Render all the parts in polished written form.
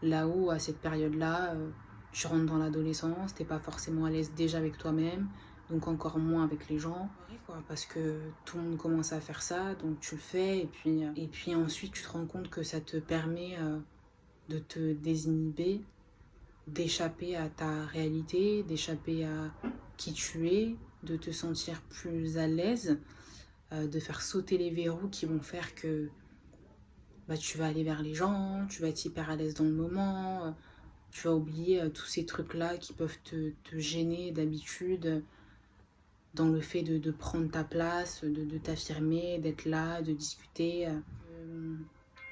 Là où, à cette période-là, tu rentres dans l'adolescence, t'es pas forcément à l'aise déjà avec toi-même, donc encore moins avec les gens, quoi, parce que tout le monde commence à faire ça, donc tu le fais, et puis ensuite tu te rends compte que ça te permet de te désinhiber, d'échapper à ta réalité, d'échapper à qui tu es, de te sentir plus à l'aise, de faire sauter les verrous qui vont faire que bah, tu vas aller vers les gens, tu vas être hyper à l'aise dans le moment, tu vas oublier tous ces trucs-là qui peuvent te gêner d'habitude dans le fait de prendre ta place, de t'affirmer, d'être là, de discuter.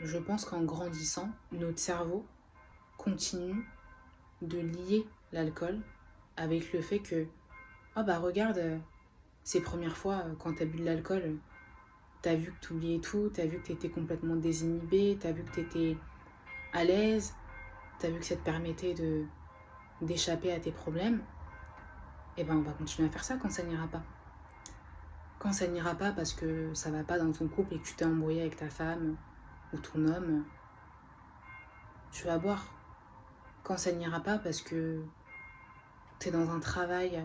Je pense qu'en grandissant, notre cerveau continue de lier l'alcool avec le fait que, oh bah regarde, ces premières fois, quand t'as bu de l'alcool, t'as vu que t'oubliais tout, t'as vu que t'étais complètement désinhibé, t'as vu que t'étais à l'aise, t'as vu que ça te permettait d'échapper à tes problèmes, et ben on va continuer à faire ça quand ça n'ira pas. Quand ça n'ira pas parce que ça va pas dans ton couple et que tu t'es embrouillé avec ta femme ou ton homme, tu vas boire. Quand ça n'ira pas parce que t'es dans un travail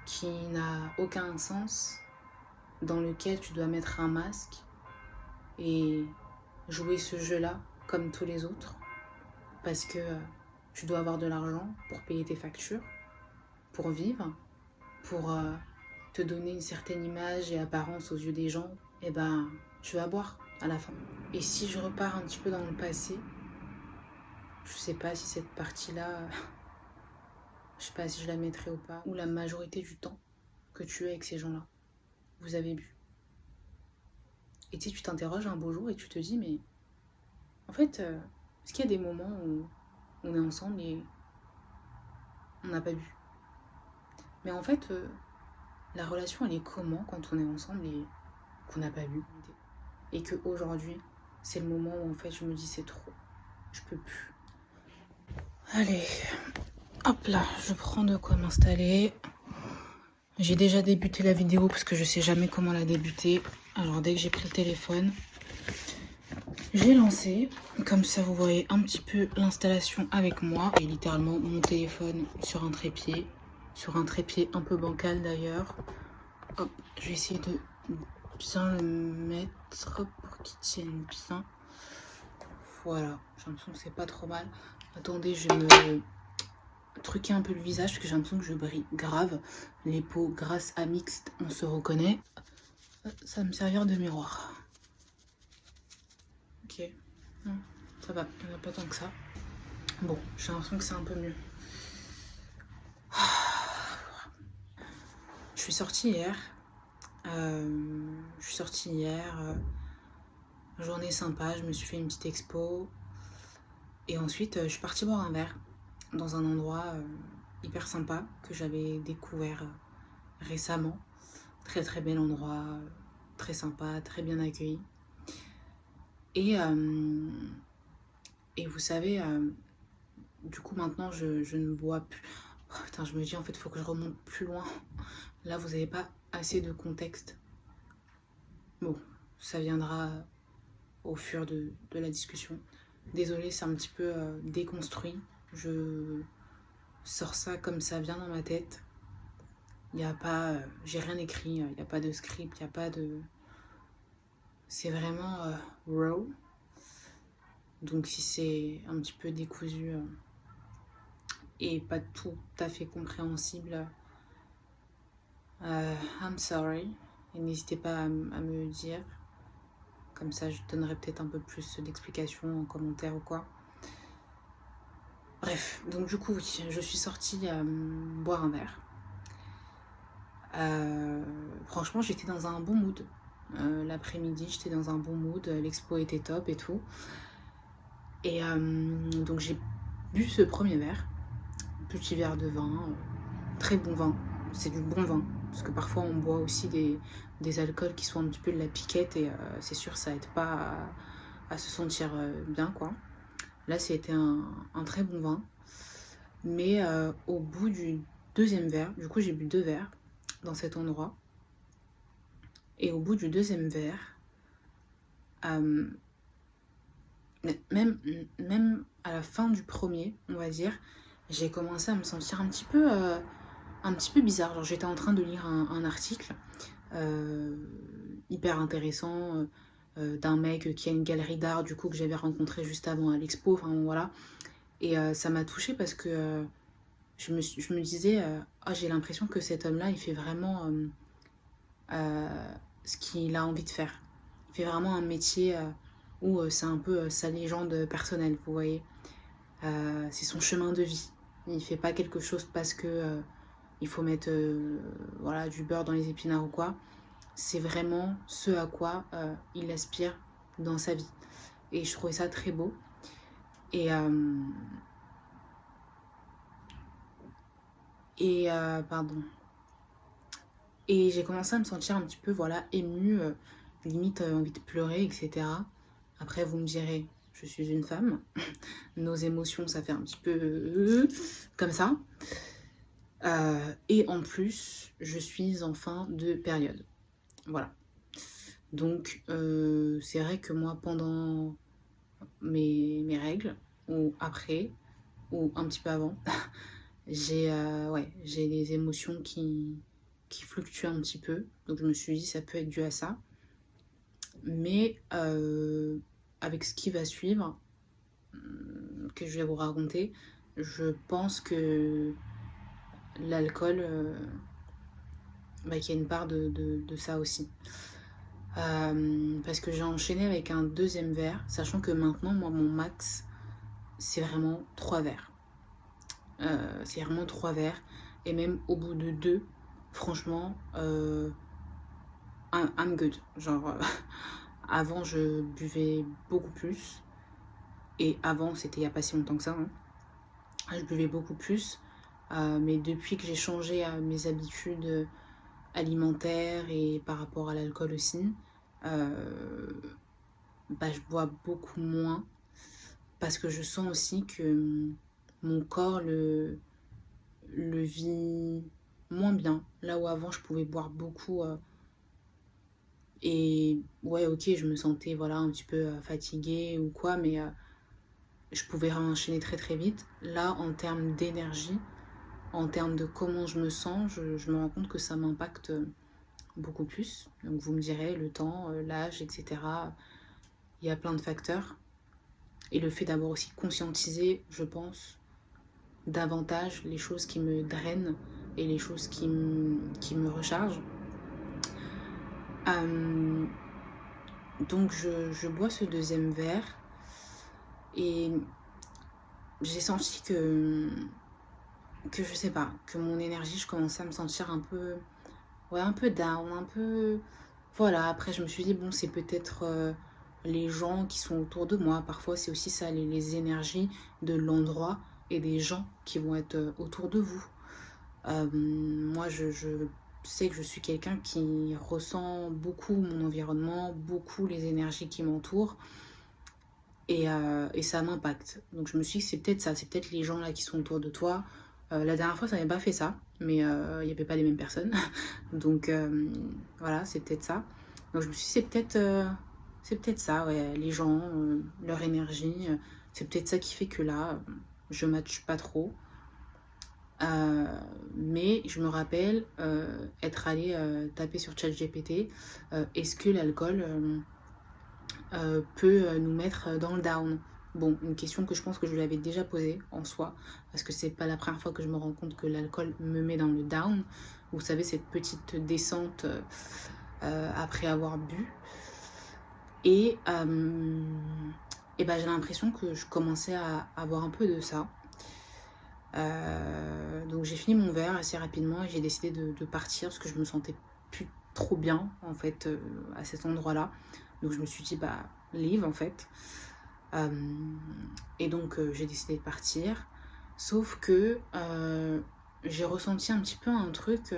qui n'a aucun sens, dans lequel tu dois mettre un masque et jouer ce jeu-là comme tous les autres, parce que tu dois avoir de l'argent pour payer tes factures, pour vivre, pour te donner une certaine image et apparence aux yeux des gens, et ben tu vas boire à la fin. Et si je repars un petit peu dans le passé, je sais pas si cette partie-là, je sais pas si je la mettrai ou pas, ou la majorité du temps que tu es avec ces gens-là, vous avez bu. Et tu t'interroges un beau jour et tu te dis, mais en fait, est-ce qu'il y a des moments où on est ensemble et on n'a pas bu? Mais en fait, la relation, elle est comment quand on est ensemble et qu'on n'a pas bu? Et qu'aujourd'hui, c'est le moment où en fait je me dis c'est trop, je peux plus. Allez, hop là, je prends de quoi m'installer. J'ai déjà débuté la vidéo parce que je sais jamais comment la débuter. Alors dès que j'ai pris le téléphone, j'ai lancé. Comme ça vous voyez un petit peu l'installation avec moi. Et littéralement mon téléphone sur un trépied. Sur un trépied un peu bancal d'ailleurs. Hop, je vais essayer de bien le mettre pour qu'il tienne bien. Voilà, j'ai l'impression que c'est pas trop mal. Attendez, je vais me truquer un peu le visage parce que j'ai l'impression que je brille grave. Les peaux grâce à mixte, on se reconnaît. Ça va me servir de miroir. Ok, non, ça va, il n'y en a pas tant que ça. Bon, j'ai l'impression que c'est un peu mieux. Je suis sortie hier. Journée sympa, je me suis fait une petite expo. Et ensuite, je suis partie boire un verre dans un endroit hyper sympa que j'avais découvert récemment. Très très bel endroit, très sympa, très bien accueilli. Et vous savez, du coup maintenant je ne bois plus. Oh, putain, je me dis en fait il faut que je remonte plus loin. Là vous n'avez pas assez de contexte. Bon, ça viendra au fur de la discussion. Désolée, c'est un petit peu déconstruit. Je sors ça comme ça vient dans ma tête. Il n'y a pas, j'ai rien écrit, il n'y a pas de script, il n'y a pas de... C'est vraiment raw. Donc si c'est un petit peu décousu et pas tout à fait compréhensible, I'm sorry. Et n'hésitez pas à me dire. Comme ça, je donnerai peut-être un peu plus d'explications en commentaire ou quoi. Bref, donc du coup, oui, je suis sortie boire un verre. Franchement, j'étais dans un bon mood. L'après-midi, j'étais dans un bon mood. L'expo était top et tout. Et donc, j'ai bu ce premier verre. Petit verre de vin. Très bon vin. C'est du bon vin. Parce que parfois, on boit aussi des alcools qui sont un petit peu de la piquette. Et c'est sûr, ça aide pas à se sentir bien, quoi. Là, c'était un très bon vin. Mais au bout du deuxième verre, du coup, j'ai bu 2 verres dans cet endroit. Et au bout du deuxième verre, même à la fin du premier, on va dire, j'ai commencé à me sentir un petit peu bizarre. Genre, j'étais en train de lire un article euh, hyper intéressant d'un mec qui a une galerie d'art, du coup, que j'avais rencontré juste avant à l'expo. Enfin, voilà. Et ça m'a touchée parce que je me disais, ah, j'ai l'impression que cet homme-là, il fait vraiment ce qu'il a envie de faire. Il fait vraiment un métier où c'est un peu sa légende personnelle, vous voyez. C'est son chemin de vie. Il fait pas quelque chose parce que il faut mettre voilà, du beurre dans les épinards ou quoi. C'est vraiment ce à quoi il aspire dans sa vie. Et je trouvais ça très beau. Et, pardon. Et j'ai commencé à me sentir un petit peu, voilà, émue, limite envie de pleurer, etc. Après, vous me direz, je suis une femme. Nos émotions, ça fait un petit peu comme ça. Et en plus, je suis en fin de période. Voilà. Donc, c'est vrai que moi, pendant mes règles, ou après, ou un petit peu avant, j'ai des émotions qui fluctuent un petit peu. Donc, je me suis dit, ça peut être dû à ça. Mais avec ce qui va suivre, que je vais vous raconter, je pense que l'alcool, qu'il y a une part de ça aussi. Parce que j'ai enchaîné avec un deuxième verre, sachant que maintenant, moi, mon max, c'est vraiment 3 verres. C'est vraiment 3 verres. Et même au bout de 2, franchement, I'm good. Genre, avant, je buvais beaucoup plus. Et avant, c'était il n'y a pas si longtemps que ça. Hein. Je buvais beaucoup plus. Mais depuis que j'ai changé mes habitudes alimentaires et par rapport à l'alcool aussi, je bois beaucoup moins parce que je sens aussi que mon corps le vit moins bien. Là où avant je pouvais boire beaucoup et ouais, ok, je me sentais voilà un petit peu fatiguée ou quoi, mais je pouvais enchaîner très très vite. Là, en termes d'énergie, en termes de comment je me sens, je me rends compte que ça m'impacte beaucoup plus. Donc vous me direz, le temps, l'âge, etc. Il y a plein de facteurs. Et le fait d'avoir aussi conscientisé, je pense, davantage les choses qui me drainent et les choses qui me rechargent. Donc je bois ce deuxième verre et j'ai senti que je sais pas, que mon énergie, je commençais à me sentir un peu down, un peu... Voilà, après je me suis dit, bon, c'est peut-être les gens qui sont autour de moi. Parfois, c'est aussi ça, les énergies de l'endroit et des gens qui vont être autour de vous. Moi, je sais que je suis quelqu'un qui ressent beaucoup mon environnement, beaucoup les énergies qui m'entourent. Et ça m'impacte. Donc je me suis dit que c'est peut-être ça, c'est peut-être les gens là qui sont autour de toi. La dernière fois, ça n'avait pas fait ça, mais il n'y avait pas les mêmes personnes. Donc voilà, c'est peut-être ça. Donc je me suis dit, c'est peut-être ça, ouais, les gens, leur énergie. C'est peut-être ça qui fait que là, je matche pas trop. Mais je me rappelle être allée taper sur ChatGPT. Est-ce que l'alcool peut nous mettre dans le down? Bon, une question que je pense que je lui avais déjà posée en soi, parce que c'est pas la première fois que je me rends compte que l'alcool me met dans le down. Vous savez, cette petite descente après avoir bu. Et j'ai l'impression que je commençais à avoir un peu de ça. Donc j'ai fini mon verre assez rapidement et j'ai décidé de partir parce que je me sentais plus trop bien en fait à cet endroit-là. Donc je me suis dit leave en fait. Et donc j'ai décidé de partir. Sauf que j'ai ressenti un petit peu un truc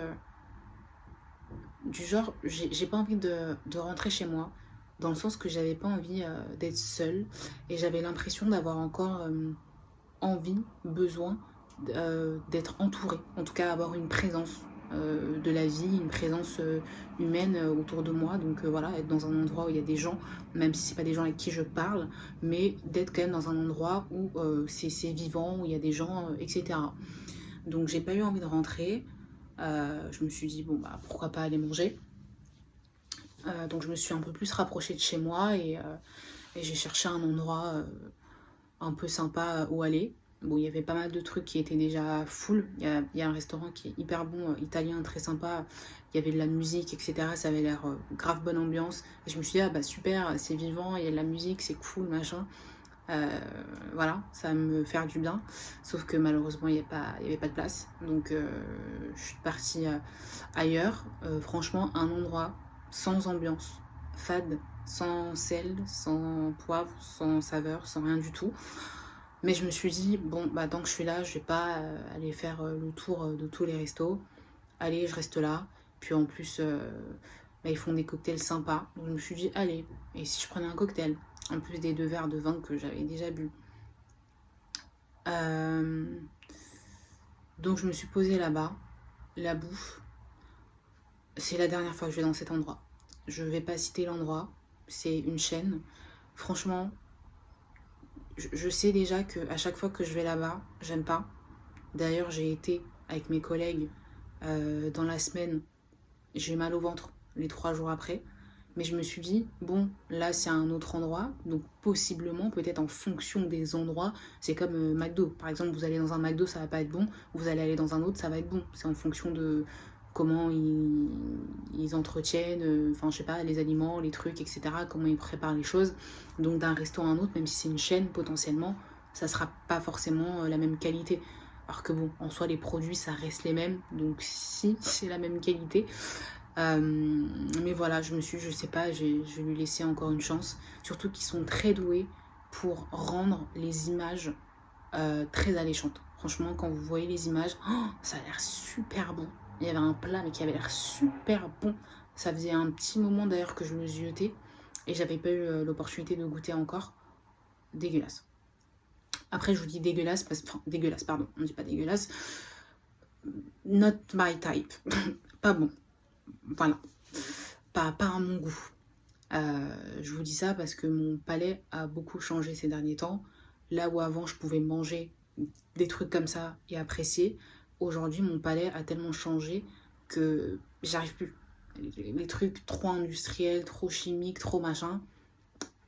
du genre j'ai pas envie de rentrer chez moi. Dans le sens que j'avais pas envie d'être seule. Et j'avais l'impression d'avoir encore envie, besoin d'être entourée. En tout cas avoir une présence de la vie, une présence humaine autour de moi. Donc voilà, être dans un endroit où il y a des gens, même si c'est pas des gens avec qui je parle, mais d'être quand même dans un endroit où c'est vivant, où il y a des gens, etc. Donc j'ai pas eu envie de rentrer. Je me suis dit, bon, bah pourquoi pas aller manger. Donc je me suis un peu plus rapprochée de chez moi et j'ai cherché un endroit un peu sympa où aller. Bon, il y avait pas mal de trucs qui étaient déjà full. Il y a un restaurant qui est hyper bon, italien, très sympa. Il y avait de la musique, etc. Ça avait l'air grave bonne ambiance. Et je me suis dit, ah bah super, c'est vivant, il y a de la musique, c'est cool, machin. Voilà, ça va me faire du bien. Sauf que malheureusement, il n'y avait pas de place. Donc, je suis partie ailleurs. Franchement, un endroit sans ambiance, fade, sans sel, sans poivre, sans saveur, sans rien du tout. Mais je me suis dit, bon, bah tant que je suis là, je vais pas aller faire le tour de tous les restos. Allez, je reste là. Puis en plus, bah, ils font des cocktails sympas. Donc je me suis dit, allez, et si je prenais un cocktail, en plus des 2 verres de vin que j'avais déjà bu. Donc je me suis posée là-bas, la bouffe. C'est la dernière fois que je vais dans cet endroit. Je vais pas citer l'endroit, c'est une chaîne. Franchement, je sais déjà que à chaque fois que je vais là-bas, j'aime pas. D'ailleurs, j'ai été avec mes collègues dans la semaine. J'ai eu mal au ventre les 3 jours après. Mais je me suis dit, bon, là c'est un autre endroit, donc possiblement, peut-être en fonction des endroits, c'est comme McDo. Par exemple, vous allez dans un McDo, ça va pas être bon, vous allez aller dans un autre, ça va être bon. C'est en fonction de comment ils entretiennent, enfin je sais pas, les aliments, les trucs, etc., comment ils préparent les choses. Donc d'un resto à un autre, même si c'est une chaîne, potentiellement, ça sera pas forcément la même qualité. Alors que bon, en soi, les produits, ça reste les mêmes, donc si c'est la même qualité. Mais voilà, je sais pas, je vais lui laisser encore une chance. Surtout qu'ils sont très doués pour rendre les images très alléchantes. Franchement, quand vous voyez les images, oh, ça a l'air super bon. Il y avait un plat, mais qui avait l'air super bon. Ça faisait un petit moment d'ailleurs que je me ziotais et j'avais pas eu l'opportunité de goûter encore. Dégueulasse. Après, je vous dis dégueulasse, enfin, dégueulasse, pardon, on dit pas dégueulasse. Not my type. Pas bon. Voilà, pas à mon goût. Je vous dis ça parce que mon palais a beaucoup changé ces derniers temps. Là où avant je pouvais manger des trucs comme ça et apprécier, aujourd'hui mon palais a tellement changé que j'arrive plus. Les trucs trop industriels, trop chimiques, trop machin,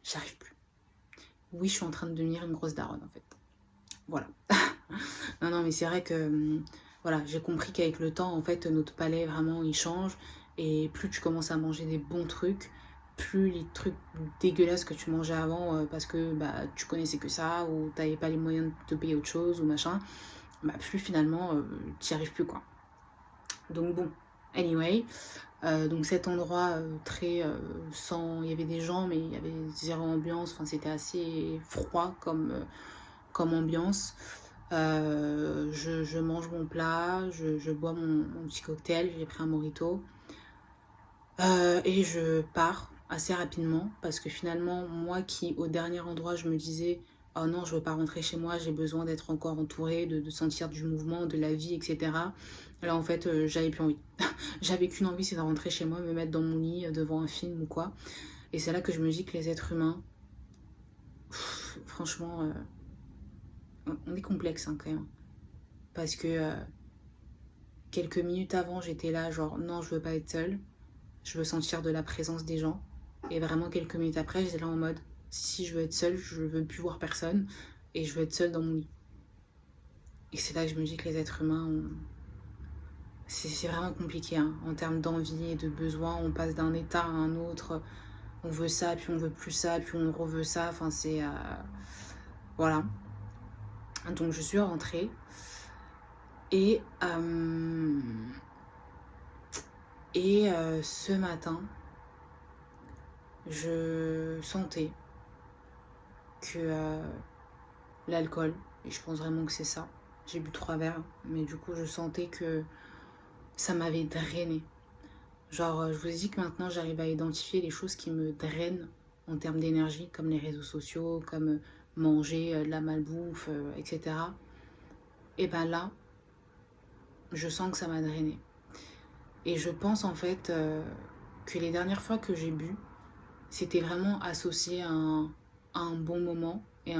j'arrive plus. Oui, je suis en train de devenir une grosse daronne en fait. Voilà. Non, mais c'est vrai que voilà, j'ai compris qu'avec le temps, en fait, notre palais vraiment il change. Et plus tu commences à manger des bons trucs, plus les trucs dégueulasses que tu mangeais avant parce que bah, tu connaissais que ça ou t'avais pas les moyens de te payer autre chose ou machin, bah, plus finalement t'y arrives plus quoi. Donc bon, anyway, donc cet endroit très sans, il y avait des gens mais il y avait zéro ambiance, enfin c'était assez froid comme ambiance. Je mange mon plat, je bois mon petit cocktail, j'ai pris un mojito. Et je pars assez rapidement parce que finalement, moi qui au dernier endroit, je me disais oh non, je veux pas rentrer chez moi, j'ai besoin d'être encore entourée, de sentir du mouvement, de la vie, etc. Là, en fait, j'avais plus envie. J'avais qu'une envie, c'est de rentrer chez moi, me mettre dans mon lit devant un film ou quoi. Et c'est là que je me dis que les êtres humains, franchement, on est complexe hein, quand même. Parce que quelques minutes avant, j'étais là, genre non, je veux pas être seule. Je veux sentir de la présence des gens. Et vraiment, quelques minutes après, j'étais là en mode, si je veux être seule, je veux plus voir personne. Et je veux être seule dans mon lit. Et c'est là que je me dis que les êtres humains, c'est vraiment compliqué. Hein. En termes d'envie et de besoin, on passe d'un état à un autre. On veut ça, puis on veut plus ça, puis on reveut ça. Enfin, c'est... Voilà. Donc, je suis rentrée. Et... ce matin, je sentais que l'alcool, et je pense vraiment que c'est ça, j'ai bu 3 verres, mais du coup je sentais que ça m'avait drainé. Genre, je vous ai dit que maintenant j'arrive à identifier les choses qui me drainent en termes d'énergie, comme les réseaux sociaux, comme manger de la malbouffe, etc. Et ben là, je sens que ça m'a drainé. Et je pense en fait que les dernières fois que j'ai bu, c'était vraiment associé à un bon moment et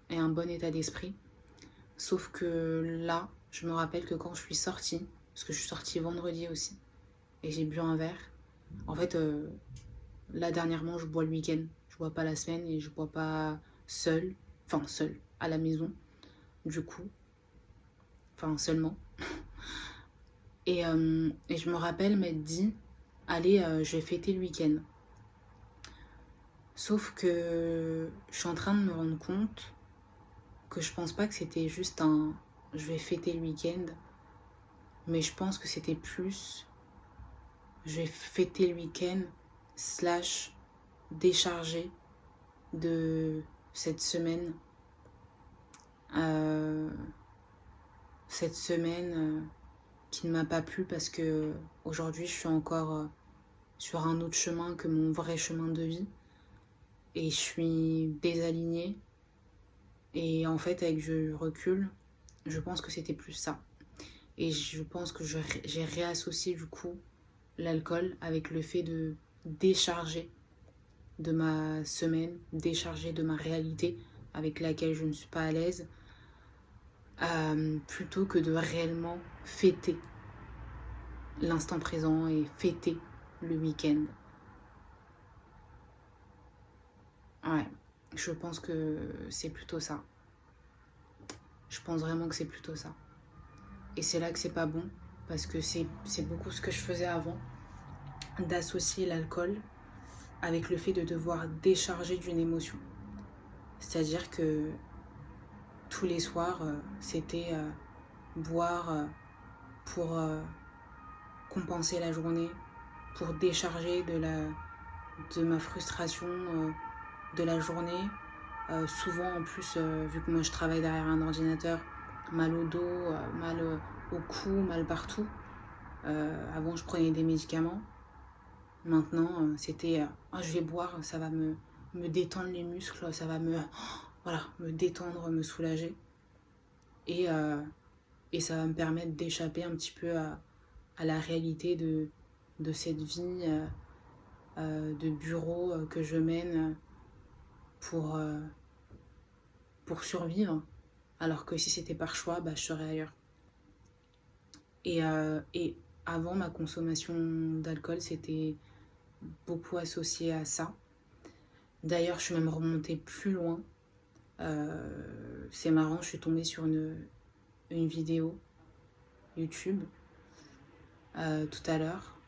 et un bon état d'esprit. Sauf que là, je me rappelle que quand je suis sortie, parce que je suis sortie vendredi aussi, et j'ai bu un verre, en fait, là dernièrement, je bois le week-end. Je bois pas la semaine et je bois pas seule, enfin seule, à la maison, du coup, enfin seulement. Et je me rappelle m'être dit, allez, je vais fêter le week-end. Sauf que je suis en train de me rendre compte que je pense pas que c'était juste un je vais fêter le week-end, mais je pense que c'était plus je vais fêter le week-end slash décharger de cette semaine. Euh, cette semaine qui ne m'a pas plu parce que aujourd'hui je suis encore sur un autre chemin que mon vrai chemin de vie et je suis désalignée. Et en fait, avec du recul, je pense que c'était plus ça. Et je pense que j'ai réassocié du coup l'alcool avec le fait de décharger de ma semaine, décharger de ma réalité avec laquelle je ne suis pas à l'aise, plutôt que de réellement fêter l'instant présent et fêter le week-end. Ouais, je pense que c'est plutôt ça. Je pense vraiment que c'est plutôt ça. Et c'est là que c'est pas bon, parce que c'est beaucoup ce que je faisais avant, d'associer l'alcool avec le fait de devoir décharger d'une émotion. C'est-à-dire que tous les soirs, c'était boire pour compenser la journée, pour décharger de ma frustration de la journée. Souvent, en plus, vu que moi je travaille derrière un ordinateur, mal au dos, mal au cou, mal partout. Avant, je prenais des médicaments. Maintenant, c'était je vais boire, ça va me détendre les muscles, ça va me détendre, me soulager. Et, et ça va me permettre d'échapper un petit peu à la réalité de cette vie de bureau que je mène pour, pour survivre. Alors que si c'était par choix, je serais ailleurs. Et avant, ma consommation d'alcool, c'était beaucoup associé à ça. D'ailleurs, je suis même remontée plus loin. C'est marrant, je suis tombée sur une vidéo YouTube tout à l'heure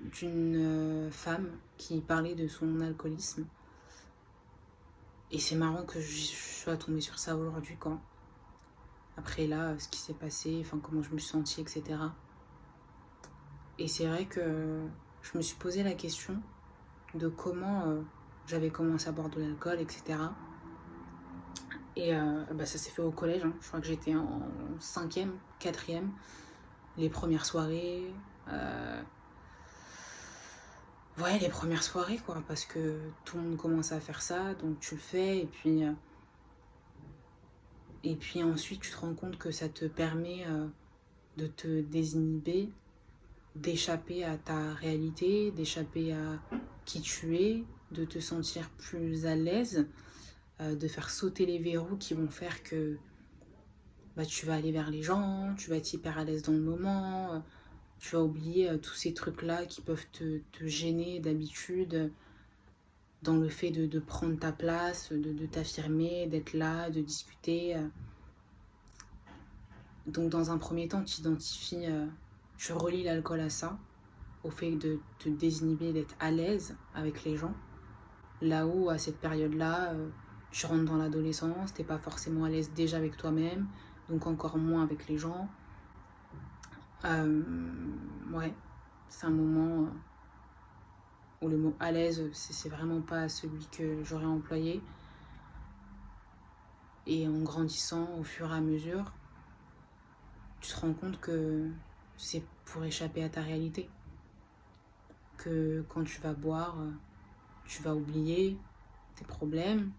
d'une femme qui parlait de son alcoolisme. Et c'est marrant que je sois tombée sur ça aujourd'hui, quand après là, ce qui s'est passé, enfin comment je me suis sentie, etc. Et c'est vrai que je me suis posé la question de comment j'avais commencé à boire de l'alcool, etc. Et ça s'est fait au collège, hein. Je crois que j'étais en 5e, 4e, les premières soirées. Ouais, les premières soirées, quoi, parce que tout le monde commence à faire ça, donc tu le fais, et puis ensuite tu te rends compte que ça te permet de te désinhiber, d'échapper à ta réalité, d'échapper à qui tu es, de te sentir plus à l'aise, de faire sauter les verrous qui vont faire que tu vas aller vers les gens, tu vas être hyper à l'aise dans le moment, tu vas oublier tous ces trucs-là qui peuvent te gêner d'habitude dans le fait de prendre ta place, de t'affirmer, d'être là, de discuter. Donc dans un premier temps, tu identifies, tu relis l'alcool à ça, au fait de te désinhiber, d'être à l'aise avec les gens. Là où, à cette période-là, tu rentres dans l'adolescence, t'es pas forcément à l'aise déjà avec toi-même, donc encore moins avec les gens. Ouais, c'est un moment où le mot à l'aise, c'est vraiment pas celui que j'aurais employé. Et en grandissant au fur et à mesure, tu te rends compte que c'est pour échapper à ta réalité. Que quand tu vas boire, tu vas oublier tes problèmes.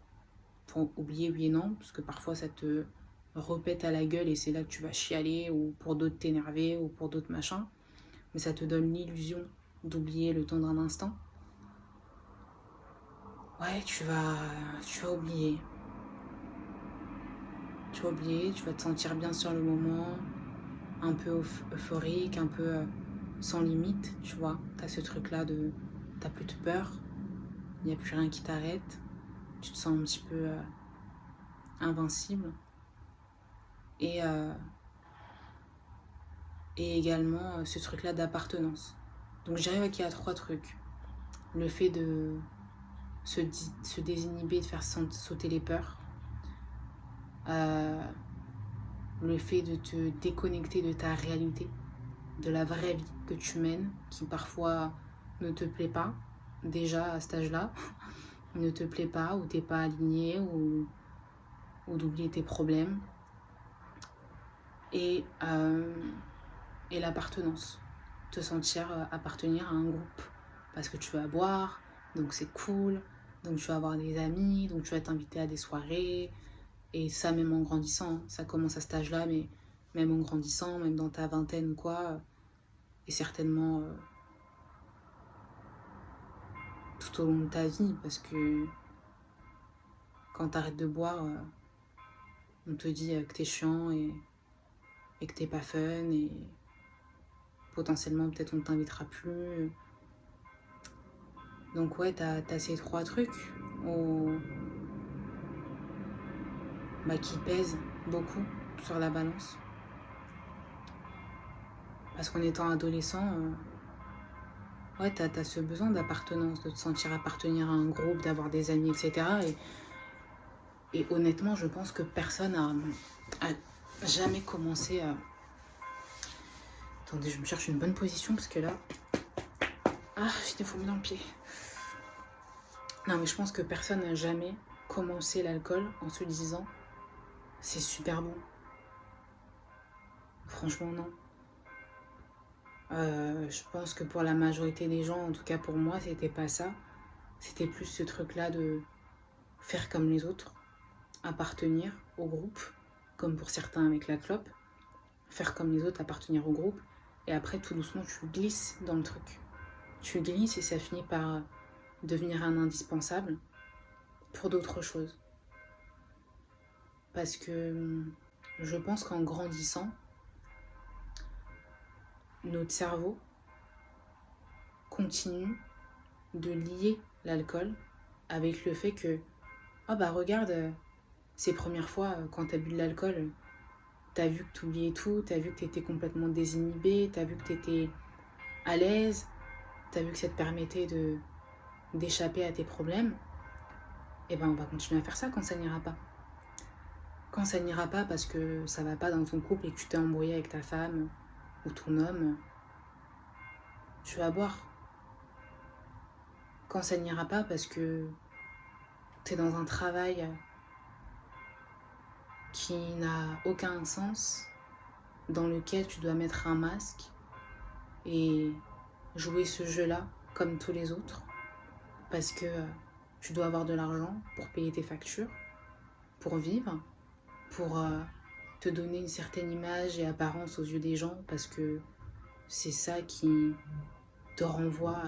Pour oublier, oui et non, parce que parfois ça te repète à la gueule et c'est là que tu vas chialer ou pour d'autres t'énerver ou pour d'autres machins. Mais ça te donne l'illusion d'oublier le temps d'un instant. Ouais, tu vas oublier. Tu vas oublier, tu vas te sentir bien sur le moment, un peu euphorique, un peu sans limite, tu vois. T'as ce truc-là de... T'as plus de peur, il n'y a plus rien qui t'arrête. Tu te sens un petit peu invincible. Et également ce truc-là d'appartenance. Donc je dirais qu'il y a 3 trucs. Le fait de se désinhiber, de faire sauter les peurs. Le fait de te déconnecter de ta réalité, de la vraie vie que tu mènes, qui parfois ne te plaît pas, déjà à cet âge-là, ne te plaît pas, ou t'es pas aligné, ou d'oublier tes problèmes. Et l'appartenance, te sentir appartenir à un groupe, parce que tu vas boire, donc c'est cool, donc tu vas avoir des amis, donc tu vas t'inviter à des soirées, et ça même en grandissant, ça commence à cet âge-là, mais même en grandissant, même dans ta vingtaine ou quoi, et certainement tout au long de ta vie, parce que quand t'arrêtes de boire, on te dit que t'es chiant et que t'es pas fun, et potentiellement peut-être on ne t'invitera plus. Donc ouais, t'as ces 3 trucs qui pèsent beaucoup sur la balance. Parce qu'en étant adolescent, ouais, t'as ce besoin d'appartenance, de te sentir appartenir à un groupe, d'avoir des amis, etc. Et honnêtement, je pense que personne a jamais commencé à... Attendez, je me cherche une bonne position parce que là... Ah, j'ai défourmé dans le pied. Non, mais je pense que personne n'a jamais commencé l'alcool en se disant c'est super bon. Franchement, non. Je pense que pour la majorité des gens, en tout cas pour moi, c'était pas ça. C'était plus ce truc-là de faire comme les autres, appartenir au groupe, comme pour certains avec la clope, faire comme les autres, appartenir au groupe, et après tout doucement tu glisses dans le truc. Tu glisses et ça finit par devenir un indispensable pour d'autres choses. Parce que je pense qu'en grandissant, notre cerveau continue de lier l'alcool avec le fait que oh bah regarde, ces premières fois quand t'as bu de l'alcool, t'as vu que t'oubliais tout, t'as vu que t'étais complètement désinhibé, t'as vu que t'étais à l'aise, t'as vu que ça te permettait d'échapper à tes problèmes. Et ben on va continuer à faire ça quand ça n'ira pas. Quand ça n'ira pas parce que ça va pas dans ton couple et que tu t'es embrouillé avec ta femme ou ton homme, tu vas boire. Quand ça n'ira pas parce que t'es dans un travail qui n'a aucun sens, dans lequel tu dois mettre un masque et jouer ce jeu-là comme tous les autres, parce que tu dois avoir de l'argent pour payer tes factures, pour vivre, pour te donner une certaine image et apparence aux yeux des gens, parce que c'est ça qui te renvoie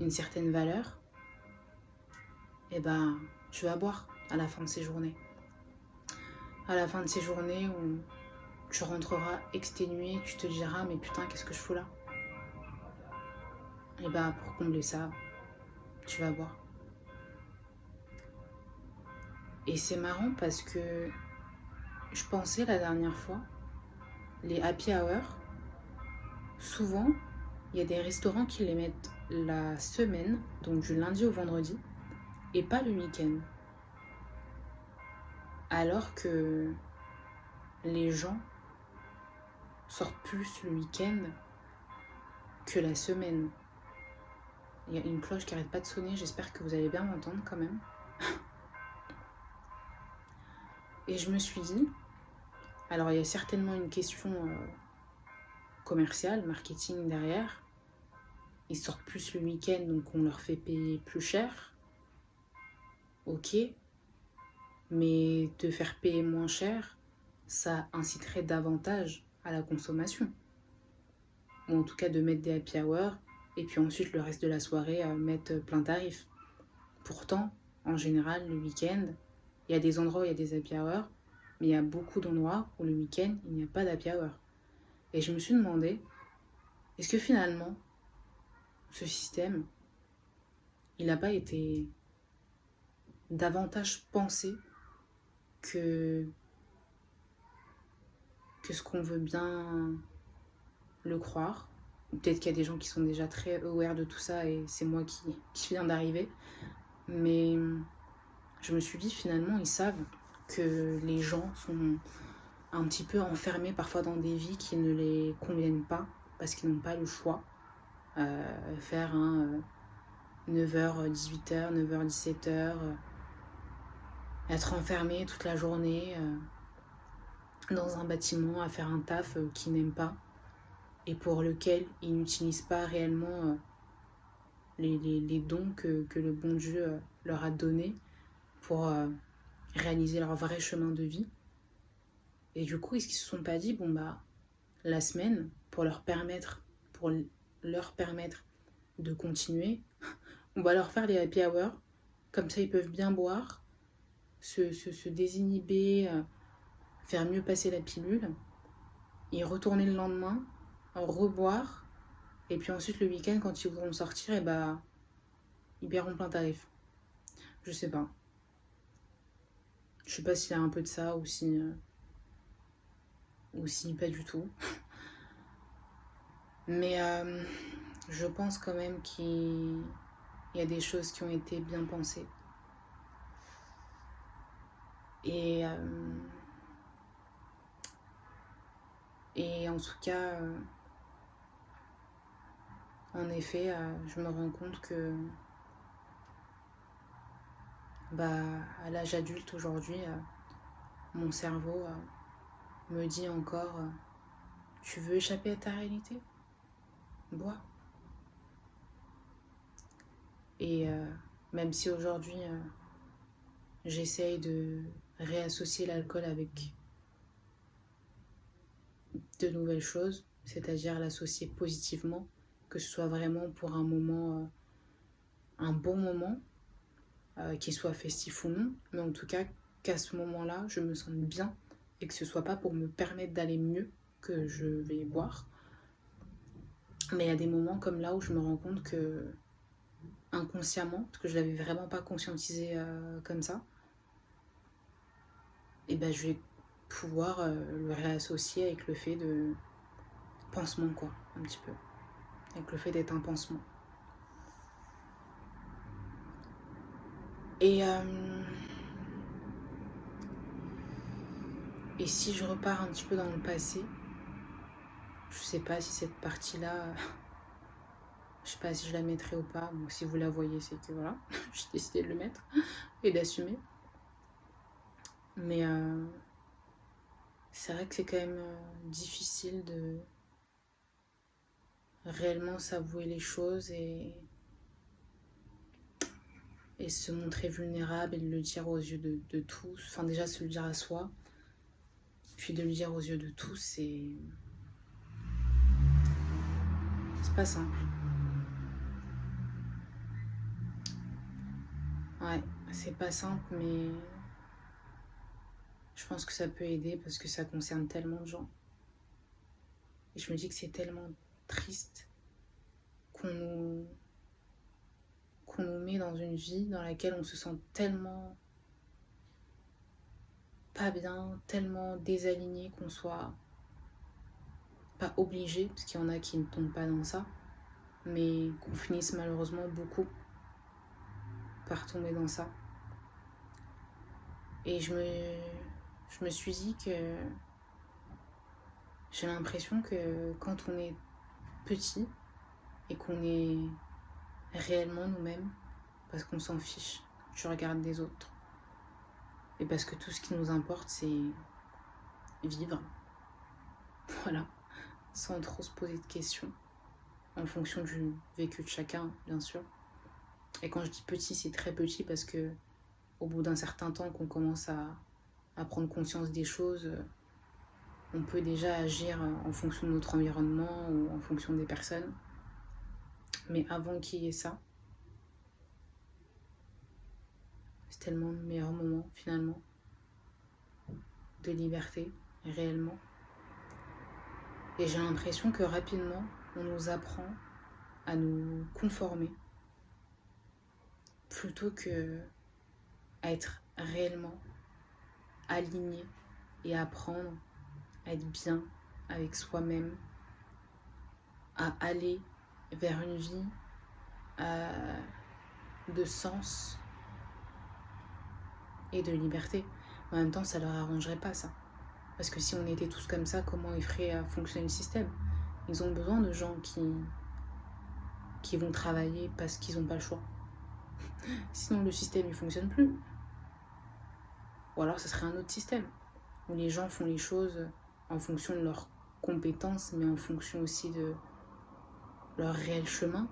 une certaine valeur, et ben tu vas boire à la fin de ces journées. À la fin de ces journées où tu rentreras exténué, tu te diras mais putain qu'est-ce que je fous là? Et ben pour combler ça, tu vas boire. Et c'est marrant parce que je pensais la dernière fois, les happy hour, souvent il y a des restaurants qui les mettent la semaine, donc du lundi au vendredi, et pas le week-end. Alors que les gens sortent plus le week-end que la semaine. Il y a une cloche qui arrête pas de sonner, j'espère que vous allez bien m'entendre quand même. Et je me suis dit, alors il y a certainement une question commerciale, marketing derrière. Ils sortent plus le week-end, donc on leur fait payer plus cher. Ok, mais te faire payer moins cher, ça inciterait davantage à la consommation. Ou en tout cas de mettre des happy hours et puis ensuite le reste de la soirée mettre plein tarif. Pourtant, en général, le week-end, il y a des endroits où il y a des happy hours, mais il y a beaucoup d'endroits où le week-end, il n'y a pas d'happy hour. Et je me suis demandé, est-ce que finalement, ce système, il n'a pas été davantage pensé que ce qu'on veut bien le croire. Peut-être qu'il y a des gens qui sont déjà très aware de tout ça et c'est moi qui viens d'arriver. Mais je me suis dit finalement, ils savent que les gens sont un petit peu enfermés parfois dans des vies qui ne les conviennent pas parce qu'ils n'ont pas le choix. Faire un 9h, 18h, 9h, 17h, être enfermé toute la journée dans un bâtiment à faire un taf qu'ils n'aiment pas et pour lequel ils n'utilisent pas réellement les dons que le bon Dieu leur a donnés pour réaliser leur vrai chemin de vie. Et du coup, est-ce qu'ils se sont pas dit, bon bah, la semaine, pour leur permettre de continuer, on va leur faire les happy hours, comme ça ils peuvent bien boire, se désinhiber, faire mieux passer la pilule, et retourner le lendemain, reboire, et puis ensuite le week-end, quand ils voudront sortir, et bah, ils paieront plein tarif. Je sais pas. Je sais pas s'il y a un peu de ça ou si pas du tout. Mais je pense quand même qu'il y a des choses qui ont été bien pensées. Et en tout cas, en effet, je me rends compte que à l'âge adulte aujourd'hui, mon cerveau me dit encore tu veux échapper à ta réalité ? Bois. Et même si aujourd'hui j'essaye de réassocier l'alcool avec de nouvelles choses, c'est-à-dire l'associer positivement, que ce soit vraiment pour un moment, un bon moment, qu'il soit festif ou non, mais en tout cas qu'à ce moment-là, je me sente bien et que ce soit pas pour me permettre d'aller mieux que je vais boire. Mais il y a des moments comme là où je me rends compte que inconsciemment, parce que je l'avais vraiment pas conscientisé comme ça, et ben je vais pouvoir le réassocier avec le fait de pansement quoi, un petit peu, avec le fait d'être un pansement. Et si je repars un petit peu dans le passé, je sais pas si cette partie-là, je sais pas si je la mettrai ou pas. Bon, si vous la voyez, c'est que voilà, j'ai décidé de le mettre et d'assumer. Mais c'est vrai que c'est quand même difficile de réellement s'avouer les choses et se montrer vulnérable et de le dire aux yeux de tous. Enfin déjà se le dire à soi, puis de le dire aux yeux de tous, c'est pas simple. Ouais, c'est pas simple, mais je pense que ça peut aider parce que ça concerne tellement de gens. Et je me dis que c'est tellement triste qu'on nous met dans une vie dans laquelle on se sent tellement pas bien, tellement désaligné qu'on soit pas obligé, parce qu'il y en a qui ne tombent pas dans ça, mais qu'on finisse malheureusement beaucoup par tomber dans ça. Et je me suis dit que j'ai l'impression que quand on est petit et qu'on est réellement nous-mêmes, parce qu'on s'en fiche du regard des autres, et parce que tout ce qui nous importe c'est vivre, voilà, sans trop se poser de questions, en fonction du vécu de chacun, bien sûr. Et quand je dis petit, c'est très petit parce que au bout d'un certain temps qu'on commence à prendre conscience des choses, on peut déjà agir en fonction de notre environnement ou en fonction des personnes. Mais avant qu'il y ait ça, c'est tellement le meilleur moment finalement de liberté, réellement. Et j'ai l'impression que rapidement, on nous apprend à nous conformer plutôt que à être réellement aligné et apprendre à être bien avec soi-même, à aller vers une vie de sens et de liberté. En même temps, ça leur arrangerait pas ça. Parce que si on était tous comme ça, comment ils feraient fonctionner le système? Ils ont besoin de gens qui vont travailler parce qu'ils n'ont pas le choix. Sinon, le système, il fonctionne plus. Ou alors, ce serait un autre système, où les gens font les choses en fonction de leurs compétences, mais en fonction aussi de leur réel chemin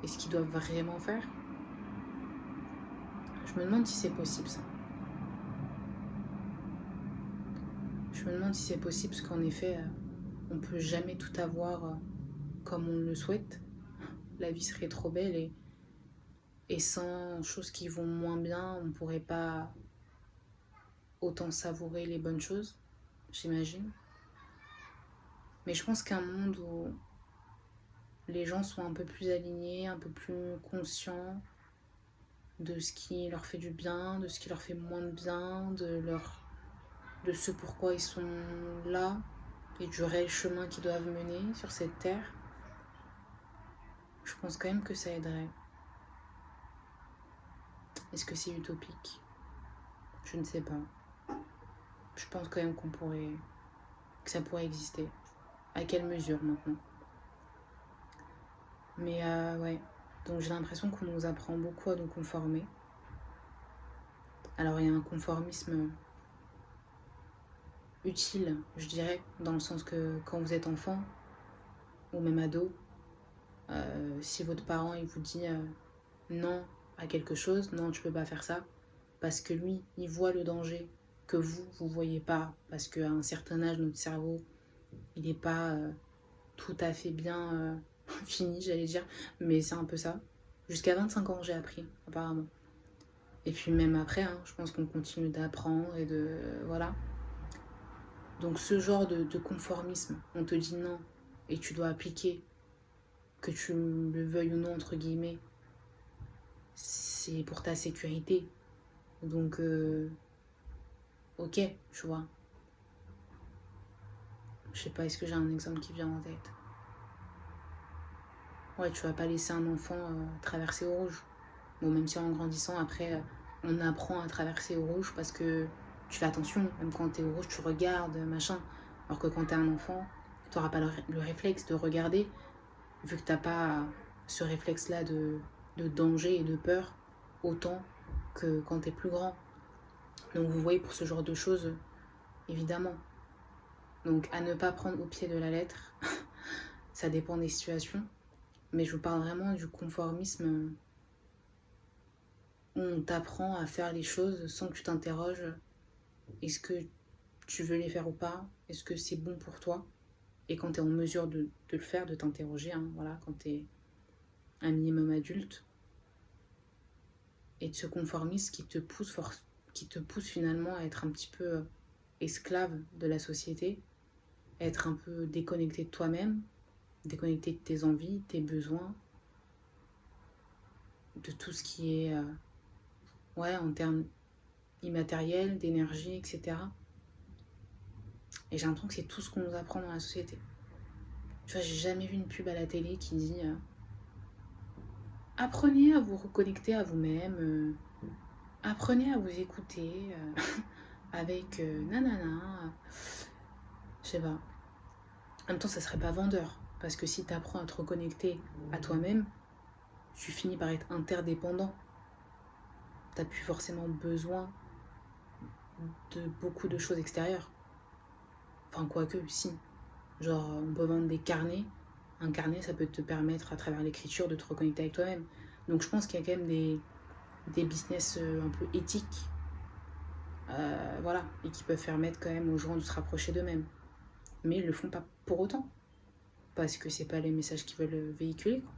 et ce qu'ils doivent vraiment faire. Je me demande si c'est possible, ça. Je me demande si c'est possible, parce qu'en effet, on peut jamais tout avoir comme on le souhaite. La vie serait trop belle et sans choses qui vont moins bien, on pourrait pas autant savourer les bonnes choses, j'imagine. Mais je pense qu'un monde où les gens sont un peu plus alignés, un peu plus conscients de ce qui leur fait du bien, de ce qui leur fait moins de bien, de ce pourquoi ils sont là et du réel chemin qu'ils doivent mener sur cette terre, je pense quand même que ça aiderait. Est-ce que c'est utopique? Je ne sais pas. Je pense quand même que ça pourrait exister. À quelle mesure maintenant? Mais ouais, donc j'ai l'impression qu'on nous apprend beaucoup à nous conformer. Alors il y a un conformisme utile, je dirais, dans le sens que quand vous êtes enfant ou même ado, si votre parent il vous dit non à quelque chose, non tu peux pas faire ça, parce que lui il voit le danger que vous voyez pas, parce qu'à un certain âge notre cerveau il n'est pas tout à fait bien fini, j'allais dire, mais c'est un peu ça. Jusqu'à 25 ans j'ai appris apparemment. Et puis même après, hein, je pense qu'on continue d'apprendre et de... voilà. Donc ce genre de conformisme, on te dit non et tu dois appliquer, que tu le veuilles ou non, entre guillemets, c'est pour ta sécurité. Donc, ok, tu vois. Je sais pas, est-ce que j'ai un exemple qui vient en tête? Ouais, tu vas pas laisser un enfant traverser au rouge. Bon, même si en grandissant, après, on apprend à traverser au rouge parce que tu fais attention. Même quand t'es au rouge, tu regardes, machin. Alors que quand t'es un enfant, t'auras pas le réflexe de regarder, vu que t'as pas ce réflexe-là de danger et de peur autant que quand t'es plus grand. Donc vous voyez, pour ce genre de choses, évidemment. Donc à ne pas prendre au pied de la lettre, ça dépend des situations. Mais je vous parle vraiment du conformisme où on t'apprend à faire les choses sans que tu t'interroges. Est-ce que tu veux les faire ou pas? Est-ce que c'est bon pour toi? Et quand tu es en mesure de le faire, de t'interroger, hein, voilà, quand tu es un minimum adulte. Et de ce conformisme qui te pousse finalement à être un petit peu esclave de la société, à être un peu déconnecté de toi-même, déconnecté de tes envies, tes besoins, de tout ce qui est en termes immatériels, d'énergie, etc. Et j'ai l'impression que c'est tout ce qu'on nous apprend dans la société. Tu vois, j'ai jamais vu une pub à la télé qui dit apprenez à vous reconnecter à vous-même, apprenez à vous écouter avec nanana. Je sais pas. En même temps, ça serait pas vendeur. Parce que si tu apprends à te reconnecter à toi-même, tu finis par être interdépendant. T'as plus forcément besoin de beaucoup de choses extérieures. Enfin, quoique, si. Genre, on peut vendre des carnets. Un carnet, ça peut te permettre, à travers l'écriture, de te reconnecter avec toi-même. Donc, je pense qu'il y a quand même des business un peu éthiques. Voilà. Et qui peuvent permettre quand même aux gens de se rapprocher d'eux-mêmes. mais ils le font pas pour autant, parce que c'est pas les messages qu'ils veulent véhiculer, quoi.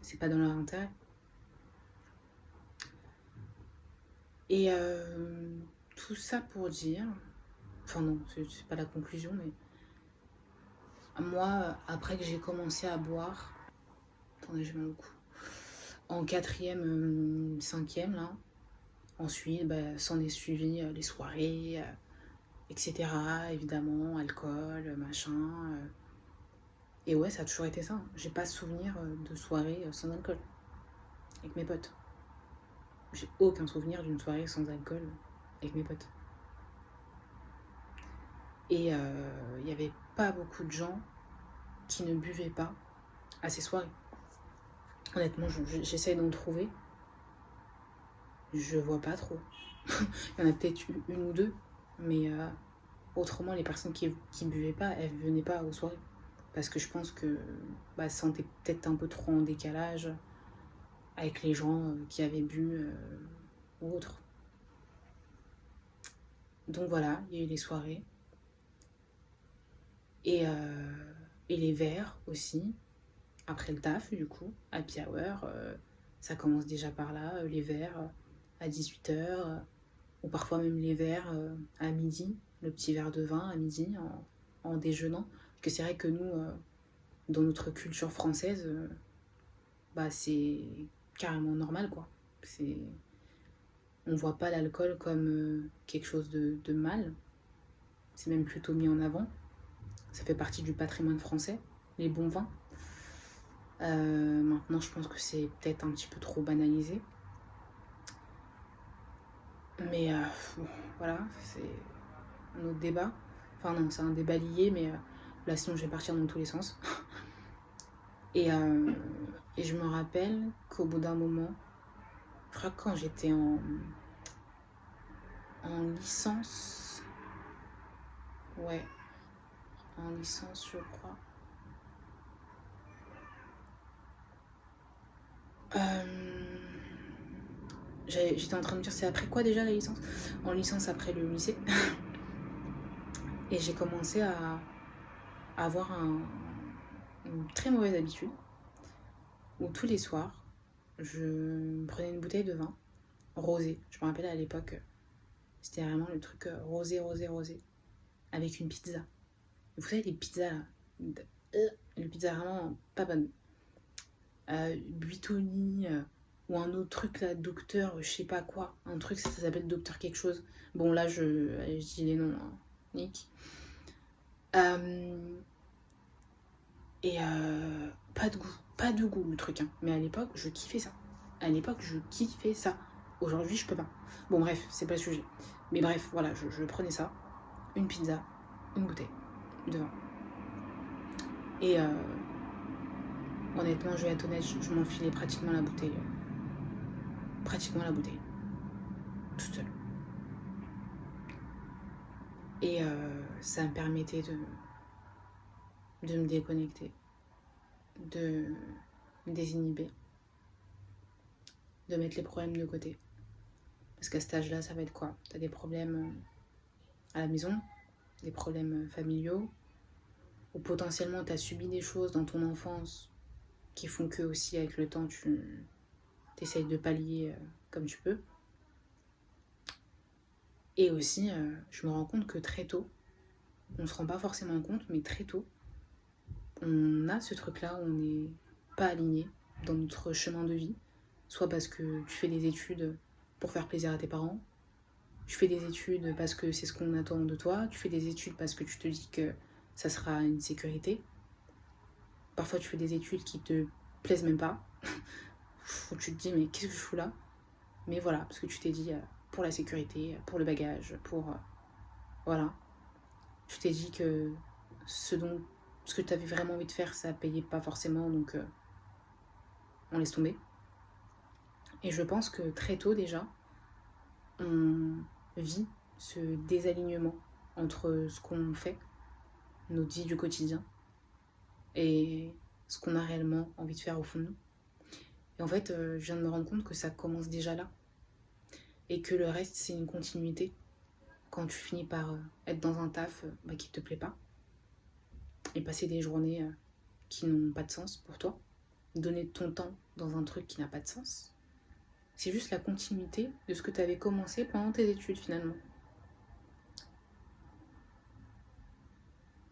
C'est pas dans leur intérêt. Et tout ça pour dire, enfin non, c'est pas la conclusion, mais moi, après que j'ai commencé à boire, attendez, j'ai mal au cou, en quatrième, cinquième, là, ensuite, s'en est suivi les soirées, etc. Évidemment, alcool, machin. Et ouais, ça a toujours été ça, hein. J'ai pas souvenir de soirée sans alcool, avec mes potes. J'ai aucun souvenir d'une soirée sans alcool avec mes potes. Et il n'y avait pas beaucoup de gens qui ne buvaient pas à ces soirées. Honnêtement, j'essaie d'en trouver. Je vois pas trop. Il y en a peut-être une ou deux, mais autrement, les personnes qui buvaient pas, elles venaient pas aux soirées. Parce que je pense que se sentaient peut-être un peu trop en décalage avec les gens qui avaient bu ou autre. Donc voilà, il y a eu les soirées. Et les verres aussi, après le taf du coup, happy hour, ça commence déjà par là, les verres à 18h, ou parfois même les verres à midi, le petit verre de vin à midi en déjeunant. Parce que c'est vrai que nous, dans notre culture française, c'est carrément normal, quoi. On voit pas l'alcool comme quelque chose de mal, c'est même plutôt mis en avant. Ça fait partie du patrimoine français, les bons vins. Maintenant, je pense que c'est peut-être un petit peu trop banalisé. Mais bon, voilà, c'est un autre débat. Enfin non, c'est un débat lié, mais là sinon je vais partir dans tous les sens. Et je me rappelle qu'au bout d'un moment, je crois que quand j'étais en licence, ouais, en licence je crois, j'étais en train de me dire c'est après quoi déjà la licence? En licence après le lycée. Et j'ai commencé à avoir une très mauvaise habitude où tous les soirs je me prenais une bouteille de vin rosé. Je me rappelle à l'époque, c'était vraiment le truc rosé avec une pizza. Vous savez les pizzas là, les pizzas vraiment pas bonnes. Buitoni ou un autre truc là, docteur, je sais pas quoi, un truc ça s'appelle docteur quelque chose. Bon là je dis les noms, hein. Nick. Et pas de goût le truc, hein. Mais à l'époque je kiffais ça. Aujourd'hui je peux pas. Bon bref, c'est pas le sujet. Mais bref, voilà, je prenais ça, une pizza, une bouteille de vin. Et honnêtement, je vais être honnête, je m'enfilais pratiquement la bouteille. Toute seule. Et ça me permettait de me déconnecter, de me désinhiber, de mettre les problèmes de côté. Parce qu'à cet âge-là, ça va être quoi? T'as des problèmes à la maison, des problèmes familiaux, ou potentiellement t'as subi des choses dans ton enfance qui font que aussi avec le temps tu essayes de pallier comme tu peux. Et aussi, je me rends compte que très tôt, on se rend pas forcément compte, mais très tôt, on a ce truc-là où on n'est pas aligné dans notre chemin de vie. Soit parce que tu fais des études pour faire plaisir à tes parents, tu fais des études parce que c'est ce qu'on attend de toi, tu fais des études parce que tu te dis que ça sera une sécurité. Parfois tu fais des études qui te plaisent même pas, où tu te dis mais qu'est-ce que je fous là? Mais voilà, parce que tu t'es dit pour la sécurité, pour le bagage, pour... voilà. Tu t'es dit que ce que tu avais vraiment envie de faire, ça payait pas forcément, donc on laisse tomber. Et je pense que très tôt déjà, on vit ce désalignement entre ce qu'on fait, notre vie du quotidien, et ce qu'on a réellement envie de faire au fond de nous. Et en fait, je viens de me rendre compte que ça commence déjà là. Et que le reste, c'est une continuité. Quand tu finis par être dans un taf qui te plaît pas, et passer des journées qui n'ont pas de sens pour toi, donner ton temps dans un truc qui n'a pas de sens. C'est juste la continuité de ce que tu avais commencé pendant tes études finalement.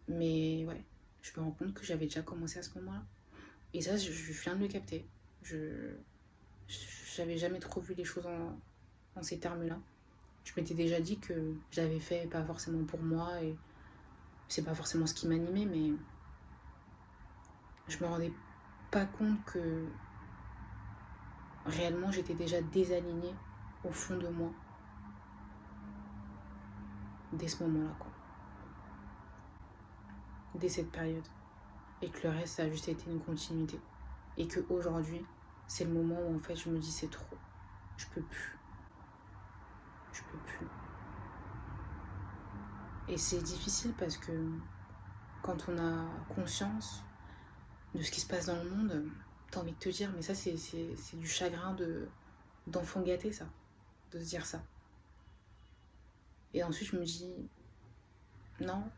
Mais ouais, je me rends compte que j'avais déjà commencé à ce moment-là. Et ça, je viens de le capter. J'avais jamais trop vu les choses en ces termes-là. Je m'étais déjà dit que j'avais fait pas forcément pour moi et c'est pas forcément ce qui m'animait, mais je me rendais pas compte que réellement j'étais déjà désalignée au fond de moi dès ce moment-là, quoi. Dès cette période. Et que le reste, ça a juste été une continuité. Et qu'aujourd'hui, c'est le moment où en fait je me dis c'est trop. Je peux plus. Je peux plus. Et c'est difficile parce que quand on a conscience de ce qui se passe dans le monde, t'as envie de te dire, mais ça c'est du chagrin d'enfant gâté, ça, de se dire ça. Et ensuite je me dis, non,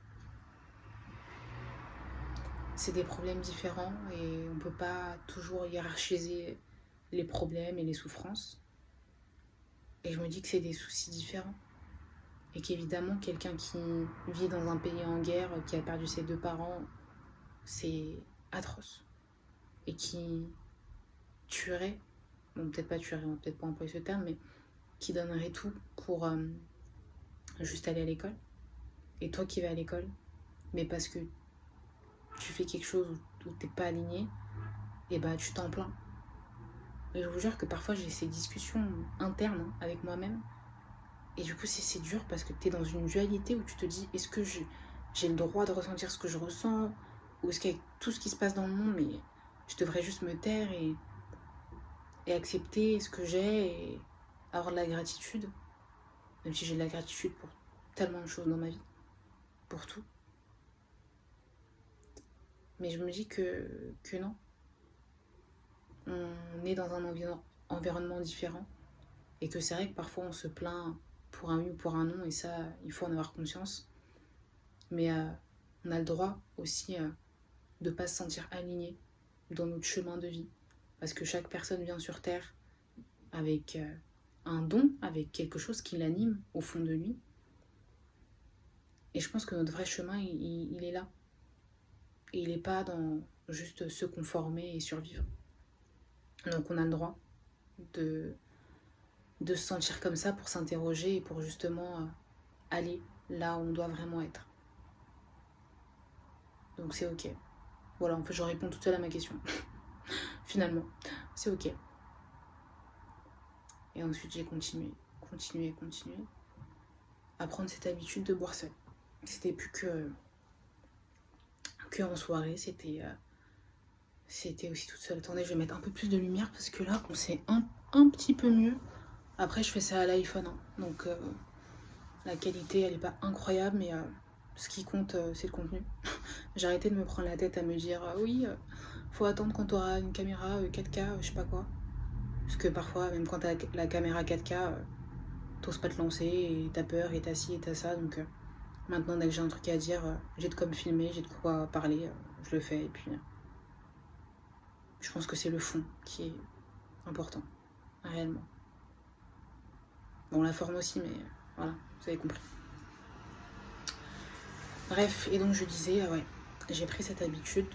c'est des problèmes différents et on peut pas toujours hiérarchiser les problèmes et les souffrances. Et je me dis que c'est des soucis différents. Et qu'évidemment, quelqu'un qui vit dans un pays en guerre, qui a perdu ses 2 parents, c'est atroce. Et qui tuerait, bon peut-être pas tuerait, on va peut-être pas employer ce terme, mais qui donnerait tout pour juste aller à l'école. Et toi qui vas à l'école, mais parce que tu fais quelque chose où t'es pas aligné, et bah tu t'en plains. Et je vous jure que parfois j'ai ces discussions internes avec moi-même. Et du coup c'est dur parce que t'es dans une dualité où tu te dis, est-ce que j'ai le droit de ressentir ce que je ressens? Ou est-ce qu'avec tout ce qui se passe dans le monde, mais je devrais juste me taire et accepter ce que j'ai et avoir de la gratitude? Même si j'ai de la gratitude pour tellement de choses dans ma vie. Pour tout. Mais je me dis que non. On est dans un environnement différent. Et que c'est vrai que parfois on se plaint pour un oui ou pour un non. Et ça, il faut en avoir conscience. Mais on a le droit aussi de ne pas se sentir aligné dans notre chemin de vie. Parce que chaque personne vient sur Terre avec un don, avec quelque chose qui l'anime au fond de lui. Et je pense que notre vrai chemin, il est là. Et il n'est pas dans juste se conformer et survivre. Donc on a le droit de se sentir comme ça pour s'interroger et pour justement aller là où on doit vraiment être. Donc c'est ok. Voilà, en fait je réponds toute seule à ma question. Finalement, c'est ok. Et ensuite j'ai continué à prendre cette habitude de boire seule. C'était plus que en soirée, c'était aussi toute seule. Attendez, je vais mettre un peu plus de lumière parce que là, on sait un petit peu mieux. Après, je fais ça à l'iPhone, hein. Donc la qualité, elle est pas incroyable, mais ce qui compte, c'est le contenu. J'ai arrêté de me prendre la tête à me dire oui, faut attendre quand t'auras une caméra 4K, je sais pas quoi. Parce que parfois, même quand t'as la caméra 4K, t'oses pas te lancer et t'as peur et t'as ci et t'as ça. Donc maintenant, dès que j'ai un truc à dire, j'ai de quoi me filmer, j'ai de quoi parler, je le fais. Et puis, je pense que c'est le fond qui est important, réellement. Bon, la forme aussi, mais voilà, vous avez compris. Bref, et donc je disais, ouais, j'ai pris cette habitude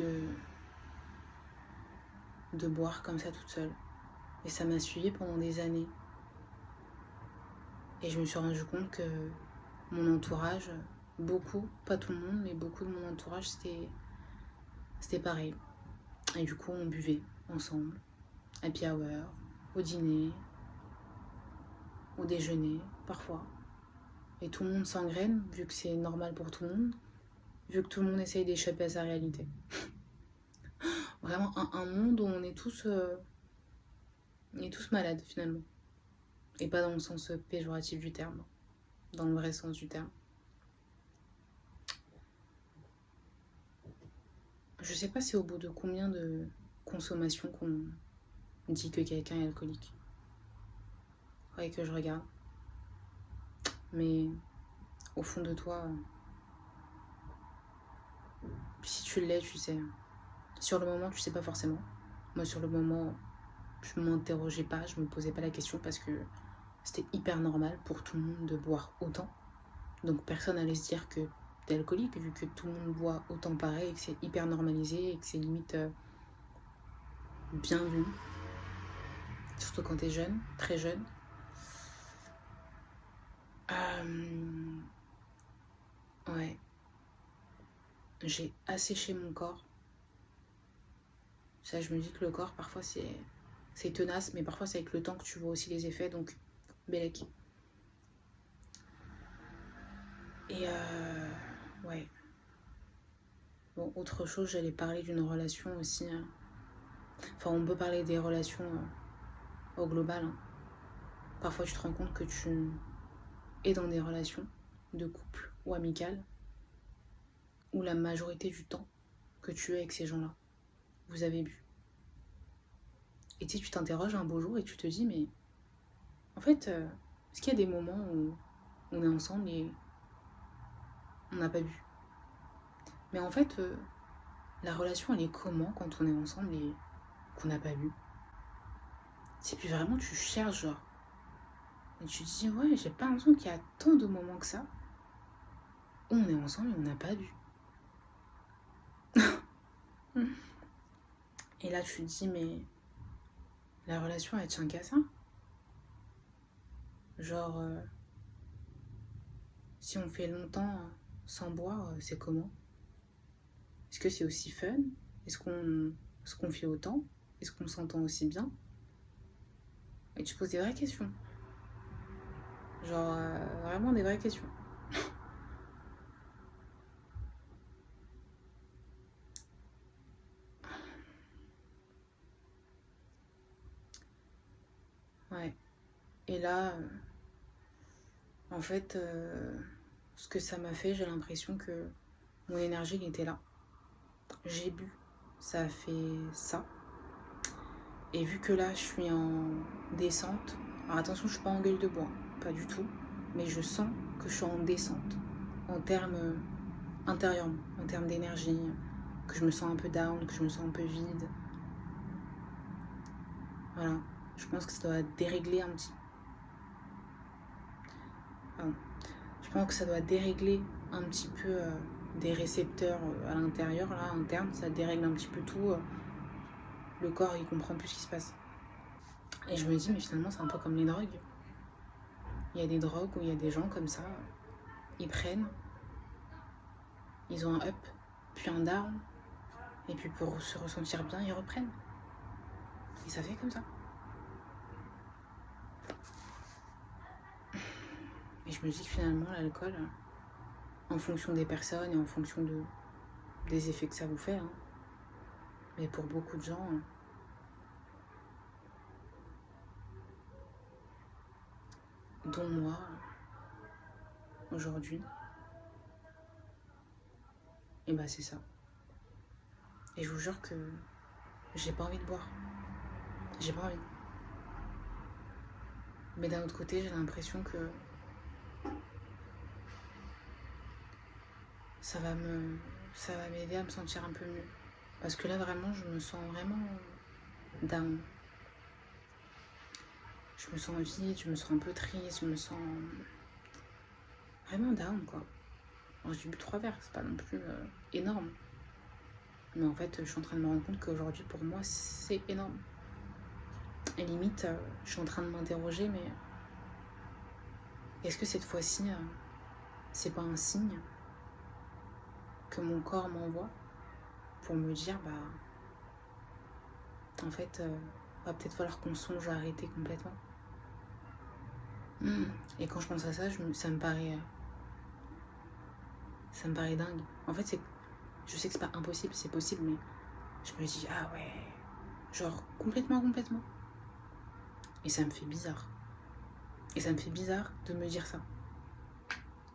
de boire comme ça toute seule. Et ça m'a suivi pendant des années. Et je me suis rendu compte que mon entourage, beaucoup, pas tout le monde, mais beaucoup de mon entourage, c'était pareil. Et du coup, on buvait ensemble, happy hour, au dîner, au déjeuner, parfois. Et tout le monde s'engraine, vu que c'est normal pour tout le monde, vu que tout le monde essaye d'échapper à sa réalité. Vraiment un monde où on est tous malades, finalement. Et pas dans le sens péjoratif du terme, dans le vrai sens du terme. Je sais pas c'est au bout de combien de consommation qu'on dit que quelqu'un est alcoolique. Faudrait que je regarde. Mais au fond de toi, Si tu l'es, tu sais. Sur le moment, tu sais pas forcément. Moi, sur le moment, je m'interrogeais pas, je me posais pas la question parce que c'était hyper normal pour tout le monde de boire autant. Donc personne allait se dire que t'es alcoolique vu que tout le monde boit autant pareil et que c'est hyper normalisé et que c'est limite bien vu. Surtout quand t'es jeune, très jeune. Ouais. J'ai asséché mon corps. Ça, je me dis que le corps, parfois, c'est tenace, mais parfois, c'est avec le temps que tu vois aussi les effets, donc, bellec. Et ouais. Bon, autre chose, j'allais parler d'une relation aussi. Enfin, on peut parler des relations au global. Hein. Parfois, tu te rends compte que tu es dans des relations de couple ou amicales où la majorité du temps que tu es avec ces gens-là, vous avez bu. Et tu t'interroges un beau jour et tu te dis, mais en fait, est-ce qu'il y a des moments où on est ensemble et on n'a pas bu? Mais en fait, la relation, elle est comment quand on est ensemble et qu'on n'a pas bu? C'est puis vraiment, tu cherches, genre. Et tu te dis, ouais, j'ai pas l'impression qu'il y a tant de moments que ça où on est ensemble et on n'a pas bu. Et là, tu te dis, mais la relation, elle tient qu'à ça. Genre, si on fait longtemps sans boire, c'est comment? Est-ce que c'est aussi fun? Est-ce qu'on se confie autant? Est-ce qu'on s'entend aussi bien? Et tu poses des vraies questions. Genre, vraiment des vraies questions. Ouais. Et là, en fait, ce que ça m'a fait, j'ai l'impression que mon énergie, elle était là. J'ai bu. Ça a fait ça. Et vu que là, je suis en descente. Alors attention, je suis pas en gueule de bois. Pas du tout. Mais je sens que je suis en descente. En termes intérieurement. En termes d'énergie. Que je me sens un peu down. Que je me sens un peu vide. Voilà. Je pense que ça doit dérégler un petit... Pardon. Je pense que ça doit dérégler un petit peu des récepteurs à l'intérieur, là, interne. Ça dérègle un petit peu tout. Le corps, il comprend plus ce qui se passe. Et je me dis, mais finalement, c'est un peu comme les drogues. Il y a des drogues où il y a des gens comme ça, ils prennent, ils ont un up, puis un down, et puis pour se ressentir bien, ils reprennent. Et ça fait comme ça. Et je me dis que finalement, l'alcool, en fonction des personnes et en fonction des effets que ça vous fait, hein, mais pour beaucoup de gens, dont moi, aujourd'hui, et bah c'est ça. Et je vous jure que j'ai pas envie de boire. J'ai pas envie. Mais d'un autre côté, j'ai l'impression que ça va m'aider à me sentir un peu mieux. Parce que là, vraiment, je me sens vraiment down. Je me sens vide, je me sens un peu triste, je me sens vraiment down, quoi. Alors, j'ai bu 3 verres, c'est pas non plus énorme. Mais en fait, je suis en train de me rendre compte qu'aujourd'hui, pour moi, c'est énorme. Et limite, je suis en train de m'interroger, mais est-ce que cette fois-ci, c'est pas un signe que mon corps m'envoie pour me dire, bah, en fait, va peut-être falloir qu'on songe à arrêter complètement. Et quand je pense à ça, ça me paraît dingue. En fait, je sais que c'est pas impossible, c'est possible, mais je me dis, ah ouais, genre complètement. Et ça me fait bizarre. Et ça me fait bizarre de me dire ça.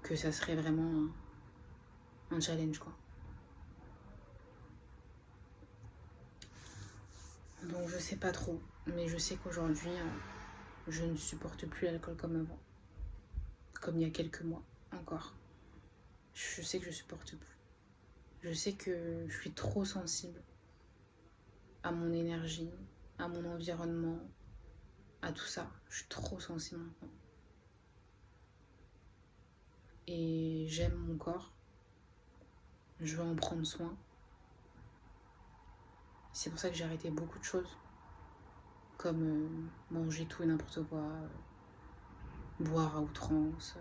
Que ça serait vraiment un challenge, quoi. Donc je sais pas trop, mais je sais qu'aujourd'hui, je ne supporte plus l'alcool comme avant. Comme il y a quelques mois encore. Je sais que je supporte plus. Je sais que je suis trop sensible à mon énergie, à mon environnement, à tout ça. Je suis trop sensible maintenant. Et j'aime mon corps. Je veux en prendre soin. C'est pour ça que j'ai arrêté beaucoup de choses. Comme manger tout et n'importe quoi, boire à outrance,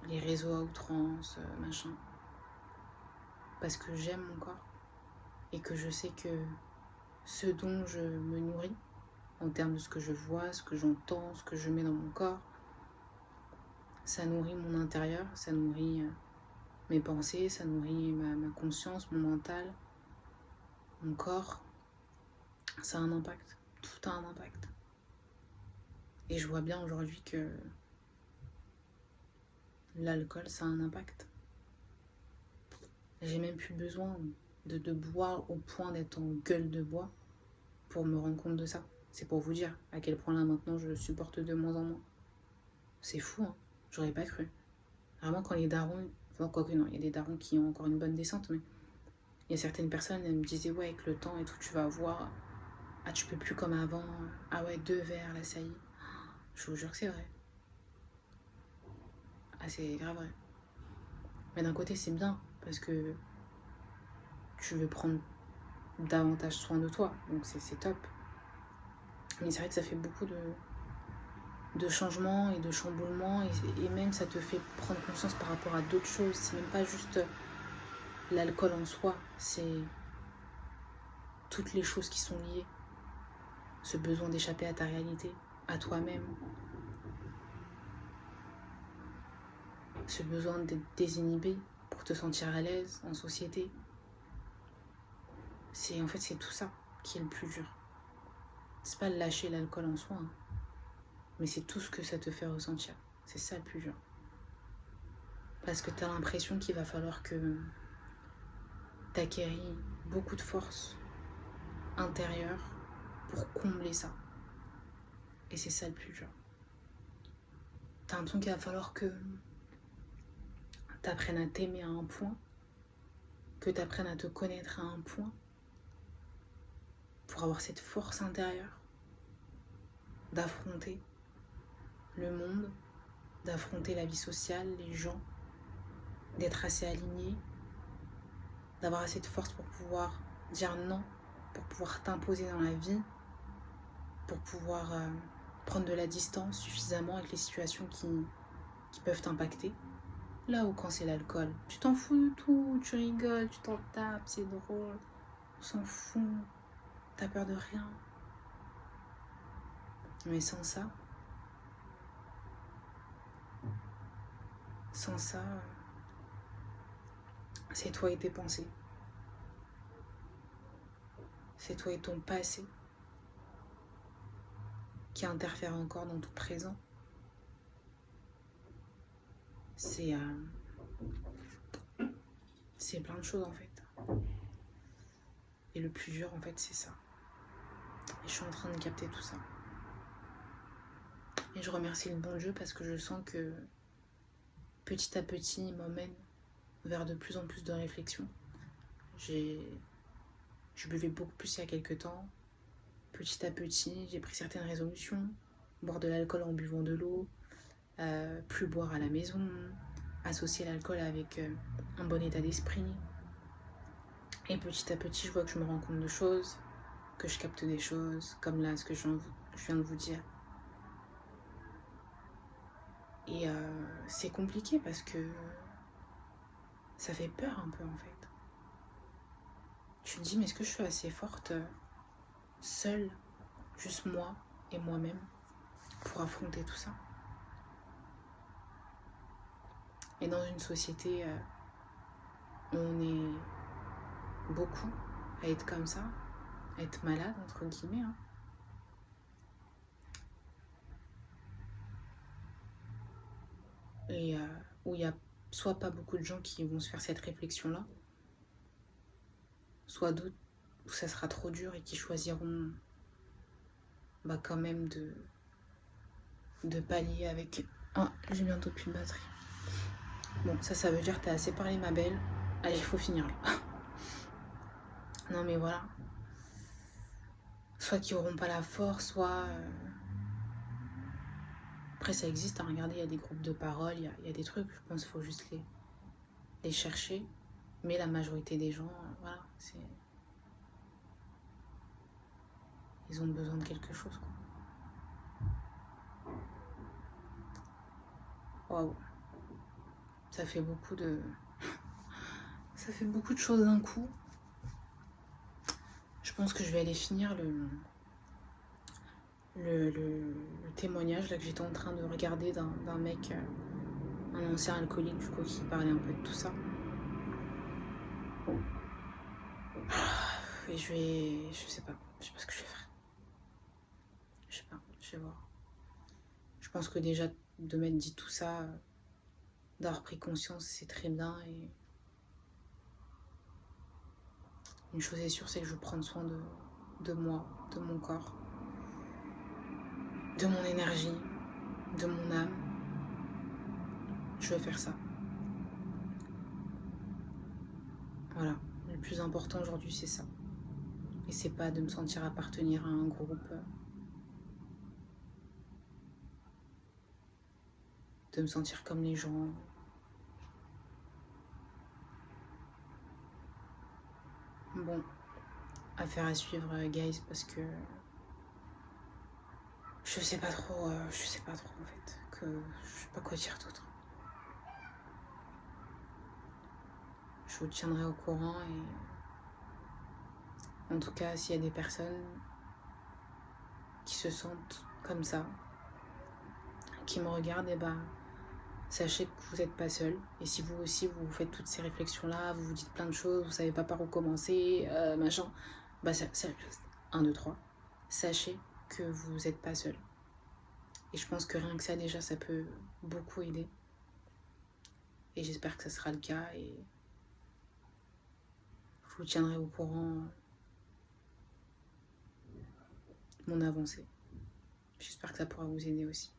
les réseaux à outrance, machin. Parce que j'aime mon corps et que je sais que ce dont je me nourris, en termes de ce que je vois, ce que j'entends, ce que je mets dans mon corps, ça nourrit mon intérieur, ça nourrit mes pensées, ça nourrit ma conscience, mon mental, mon corps. Ça a un impact, tout a un impact. Et je vois bien aujourd'hui que l'alcool, ça a un impact. J'ai même plus besoin de boire au point d'être en gueule de bois pour me rendre compte de ça. C'est pour vous dire à quel point là maintenant je supporte de moins en moins. C'est fou, hein. J'aurais pas cru. Vraiment quand les darons, enfin quoique non, il y a des darons qui ont encore une bonne descente, mais il y a certaines personnes, elles me disaient ouais avec le temps et tout, tu vas voir, ah tu peux plus comme avant, ah ouais 2 verres là ça y est. Je vous jure que c'est vrai. Ah c'est grave vrai. Mais d'un côté c'est bien, parce que tu veux prendre davantage soin de toi, donc c'est top. Mais c'est vrai que ça fait beaucoup de changements et de chamboulements, et même ça te fait prendre conscience par rapport à d'autres choses. C'est même pas juste l'alcool en soi, c'est toutes les choses qui sont liées. Ce besoin d'échapper à ta réalité, à toi-même. Ce besoin d'être désinhibé pour te sentir à l'aise en société. En fait, c'est tout ça qui est le plus dur. C'est pas lâcher l'alcool en soi, hein, mais c'est tout ce que ça te fait ressentir. C'est ça le plus dur. Parce que t'as l'impression qu'il va falloir que t'acquéris beaucoup de force intérieure pour combler ça. Et c'est ça le plus dur. T'as l'impression qu'il va falloir que t'apprennes à t'aimer à un point, que t'apprennes à te connaître à un point, pour avoir cette force intérieure d'affronter le monde, d'affronter la vie sociale, les gens, d'être assez aligné, d'avoir assez de force pour pouvoir dire non, pour pouvoir t'imposer dans la vie, pour pouvoir prendre de la distance suffisamment avec les situations qui peuvent t'impacter. Là où quand c'est l'alcool, tu t'en fous de tout, tu rigoles, tu t'en tapes, c'est drôle, on s'en fout, t'as peur de rien. Mais sans ça, c'est toi et tes pensées. C'est toi et ton passé qui interfèrent encore dans ton présent. C'est plein de choses en fait. Et le plus dur en fait c'est ça. Et je suis en train de capter tout ça. Et je remercie le bon Dieu parce que je sens que petit à petit il m'emmène vers de plus en plus de réflexion. Je buvais beaucoup plus il y a quelques temps. Petit à petit, j'ai pris certaines résolutions. Boire de l'alcool en buvant de l'eau, plus boire à la maison, associer l'alcool avec un bon état d'esprit. Et petit à petit, je vois que je me rends compte de choses, que je capte des choses, comme là, ce que je viens de vous dire. Et c'est compliqué parce que ça fait peur un peu en fait. Tu te dis, mais est-ce que je suis assez forte seule, juste moi et moi-même, pour affronter tout ça? Et dans une société où on est beaucoup à être comme ça, à être malade, entre guillemets, hein. Et où il n'y a soit pas beaucoup de gens qui vont se faire cette réflexion-là, soit d'autres où ça sera trop dur et qui choisiront quand même de pallier avec Ah, j'ai bientôt plus de batterie. Bon, ça veut dire que t'as assez parlé, ma belle. Allez, il faut finir là. Non, mais voilà. Soit qu'ils n'auront pas la force, soit... Après, ça existe, hein. Regardez, il y a des groupes de parole, il y a des trucs. Je pense qu'il faut juste les chercher. Mais la majorité des gens, voilà, c'est... Ils ont besoin de quelque chose, quoi. Waouh. Ça fait beaucoup de... Ça fait beaucoup de choses d'un coup. Je pense que je vais aller finir le témoignage là, que j'étais en train de regarder d'un mec, un ancien alcoolique, du coup, qui parlait un peu de tout ça. Et je sais pas ce que je vais faire. Je sais pas, je vais voir. Je pense que déjà, de m'être dit tout ça, d'avoir pris conscience, c'est très bien. Et une chose est sûre, c'est que je veux prendre soin de moi, de mon corps, de mon énergie, de mon âme. Je vais faire ça. Voilà, le plus important aujourd'hui, c'est ça. Et c'est pas de me sentir appartenir à un groupe, de me sentir comme les gens. Bon, affaire à suivre, guys, parce que je sais pas trop en fait, que je sais pas quoi dire d'autre. Je vous tiendrai au courant et en tout cas, s'il y a des personnes qui se sentent comme ça, qui me regardent, et ben sachez que vous n'êtes pas seul. Et si vous aussi vous faites toutes ces réflexions-là, vous vous dites plein de choses, vous savez pas par où commencer, machin, bah ça 1, 2, 3. Sachez que vous n'êtes pas seul. Et je pense que rien que ça déjà, ça peut beaucoup aider. Et j'espère que ça sera le cas et je vous tiendrai au courant de mon avancée. J'espère que ça pourra vous aider aussi.